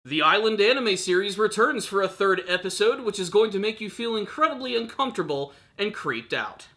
The Island anime series returns for a third episode, which is going to make you feel incredibly uncomfortable and creeped out.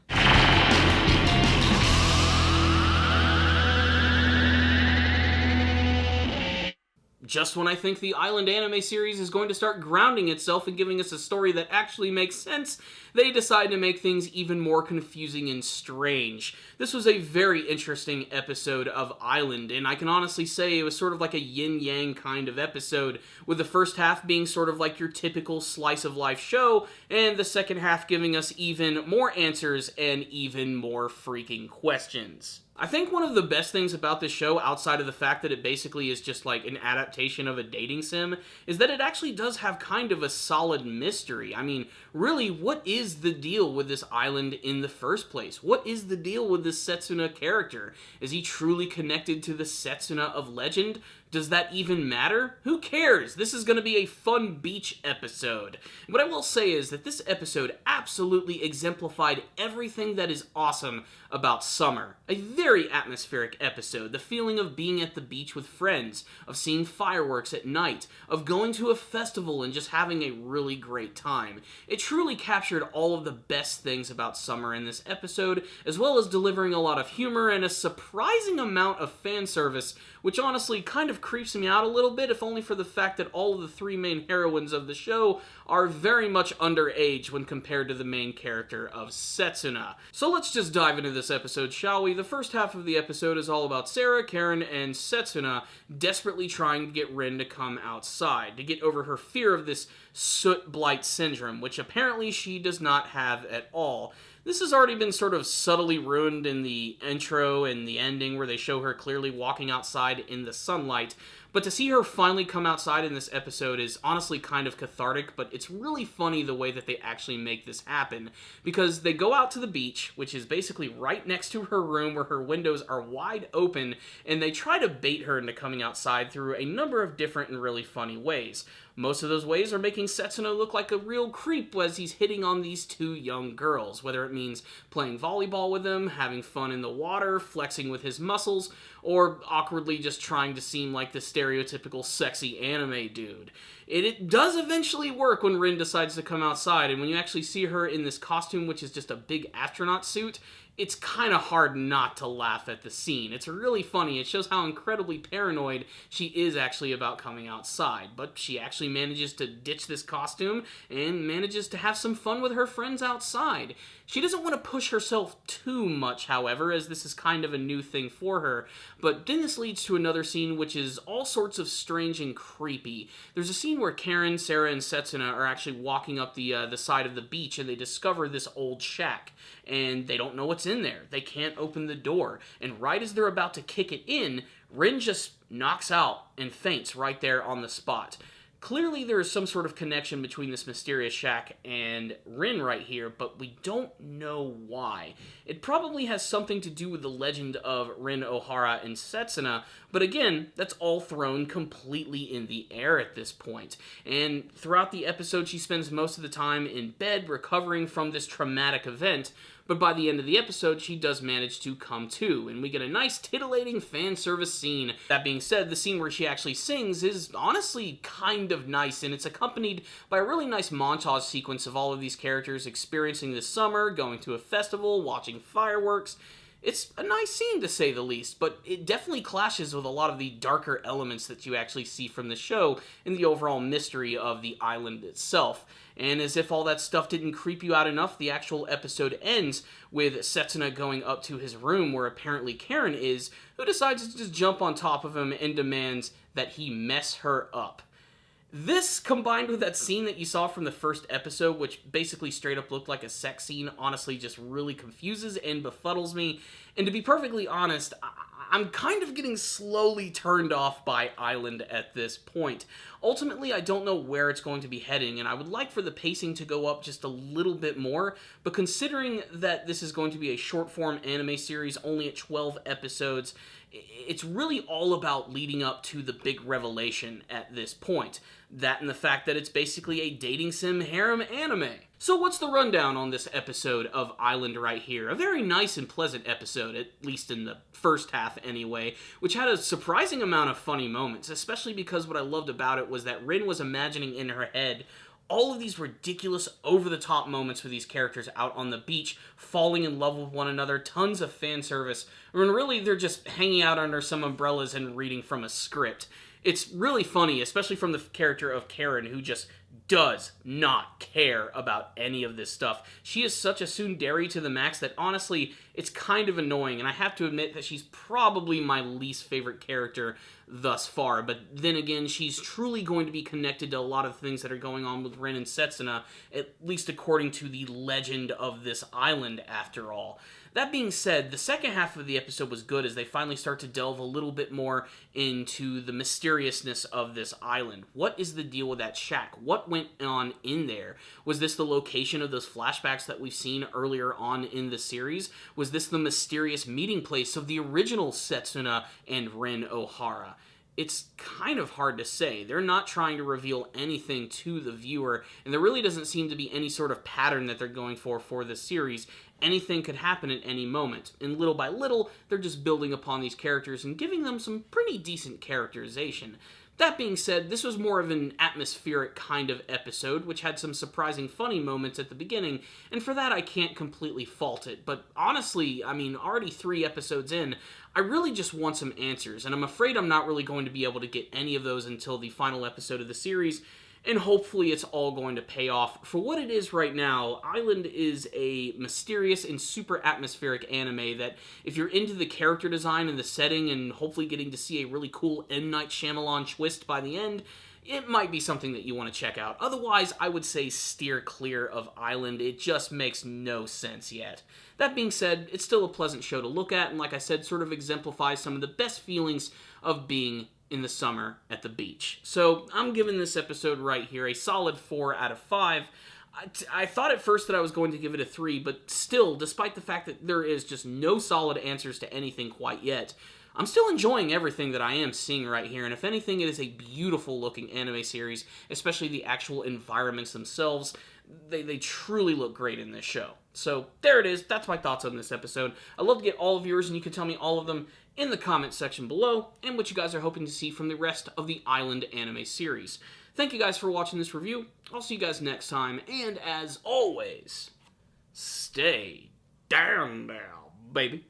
Just when I think the Island anime series is going to start grounding itself and giving us a story that actually makes sense, they decide to make things even more confusing and strange. This was a very interesting episode of Island, and I can honestly say it was sort of like a yin-yang kind of episode, with the first half being sort of like your typical slice-of-life show, and the second half giving us even more answers and even more freaking questions. I think one of the best things about this show, outside of the fact that it basically is just like an adaptation of a dating sim, is that it actually does have kind of a solid mystery. I mean, really, what is the deal with this island in the first place? What is the deal with this Setsuna character? Is he truly connected to the Setsuna of legend? Does that even matter? Who cares? This is going to be a fun beach episode. What I will say is that this episode absolutely exemplified everything that is awesome about summer. A very atmospheric episode. The feeling of being at the beach with friends, of seeing fireworks at night, of going to a festival and just having a really great time. It truly captured all of the best things about summer in this episode, as well as delivering a lot of humor and a surprising amount of fan service, which honestly kind of creeps me out a little bit, if only for the fact that all of the three main heroines of the show are very much underage when compared to the main character of Setsuna. So let's just dive into this episode, shall we? The first half of the episode is all about Sarah, Karen, and Setsuna desperately trying to get Rin to come outside, to get over her fear of this soot blight syndrome, which apparently she does not have at all. This has already been sort of subtly ruined in the intro and the ending, where they show her clearly walking outside in the sunlight. But to see her finally come outside in this episode is honestly kind of cathartic, but it's really funny the way that they actually make this happen, because they go out to the beach, which is basically right next to her room where her windows are wide open, and they try to bait her into coming outside through a number of different and really funny ways. Most of those ways are making Setsuna look like a real creep as he's hitting on these two young girls, whether it means playing volleyball with them, having fun in the water, flexing with his muscles, or awkwardly just trying to seem like the stereotypical sexy anime dude. It does eventually work when Rin decides to come outside, and when you actually see her in this costume, which is just a big astronaut suit, it's kind of hard not to laugh at the scene. It's really funny. It shows how incredibly paranoid she is actually about coming outside, but she actually manages to ditch this costume and manages to have some fun with her friends outside. She doesn't want to push herself too much, however, as this is kind of a new thing for her, but then this leads to another scene which is all sorts of strange and creepy. There's a scene where Karen, Sarah, and Setsuna are actually walking up the side of the beach, and they discover this old shack, and they don't know what's in there. They can't open the door, and right as they're about to kick it in, Rin just knocks out and faints right there on the spot. Clearly there is some sort of connection between this mysterious shack and Rin right here, but we don't know why. It probably has something to do with the legend of Rin Ohara and Setsuna, but again, that's all thrown completely in the air at this point. And throughout the episode, she spends most of the time in bed recovering from this traumatic event, but by the end of the episode, she does manage to come to, and we get a nice titillating fan service scene. That being said, the scene where she actually sings is honestly kind of nice, and it's accompanied by a really nice montage sequence of all of these characters experiencing the summer, going to a festival, watching fireworks. It's a nice scene, to say the least, but it definitely clashes with a lot of the darker elements that you actually see from the show and the overall mystery of the island itself. And as if all that stuff didn't creep you out enough, the actual episode ends with Setsuna going up to his room where apparently Karen is, who decides to just jump on top of him and demands that he mess her up. This, combined with that scene that you saw from the first episode, which basically straight up looked like a sex scene, honestly just really confuses and befuddles me. And to be perfectly honest, I'm kind of getting slowly turned off by Island at this point. Ultimately, I don't know where it's going to be heading, and I would like for the pacing to go up just a little bit more, but considering that this is going to be a short-form anime series only at 12 episodes, it's really all about leading up to the big revelation at this point. That and the fact that it's basically a dating sim harem anime. So what's the rundown on this episode of Island right here? A very nice and pleasant episode, at least in the first half anyway, which had a surprising amount of funny moments, especially because what I loved about it was that Rin was imagining in her head all of these ridiculous, over-the-top moments with these characters out on the beach, falling in love with one another, tons of fan service, when really they're just hanging out under some umbrellas and reading from a script. It's really funny, especially from the character of Karen, who just does not care about any of this stuff. She is such a tsundere to the max that honestly, it's kind of annoying, and I have to admit that she's probably my least favorite character thus far, but then again, she's truly going to be connected to a lot of things that are going on with Rin and Setsuna, at least according to the legend of this island, after all. That being said, the second half of the episode was good as they finally start to delve a little bit more into the mysteriousness of this island. What is the deal with that shack? What went on in there? Was this the location of those flashbacks that we've seen earlier on in the series? Was this the mysterious meeting place of the original Setsuna and Rin Ohara? It's kind of hard to say. They're not trying to reveal anything to the viewer, and there really doesn't seem to be any sort of pattern that they're going for this series. Anything could happen at any moment, and little by little, they're just building upon these characters and giving them some pretty decent characterization. That being said, this was more of an atmospheric kind of episode, which had some surprising funny moments at the beginning, and for that I can't completely fault it. But honestly, I mean, already 3 episodes in, I really just want some answers, and I'm afraid I'm not really going to be able to get any of those until the final episode of the series, and hopefully it's all going to pay off. For what it is right now, Island is a mysterious and super atmospheric anime that, if you're into the character design and the setting and hopefully getting to see a really cool M. Night Shyamalan twist by the end, it might be something that you want to check out. Otherwise, I would say steer clear of Island. It just makes no sense yet. That being said, it's still a pleasant show to look at, and like I said, sort of exemplifies some of the best feelings of being in the summer at the beach. So I'm giving this episode right here a solid 4 out of 5. I thought at first that I was going to give it a 3, but still, despite the fact that there is just no solid answers to anything quite yet, I'm still enjoying everything that I am seeing right here, and if anything, it is a beautiful looking anime series, especially the actual environments themselves. They truly look great in this show. So there it is. That's my thoughts on this episode. I'd love to get all of yours, and you can tell me all of them in the comment section below, and what you guys are hoping to see from the rest of the Island anime series. Thank you guys for watching this review. I'll see you guys next time, and as always, stay down now, baby.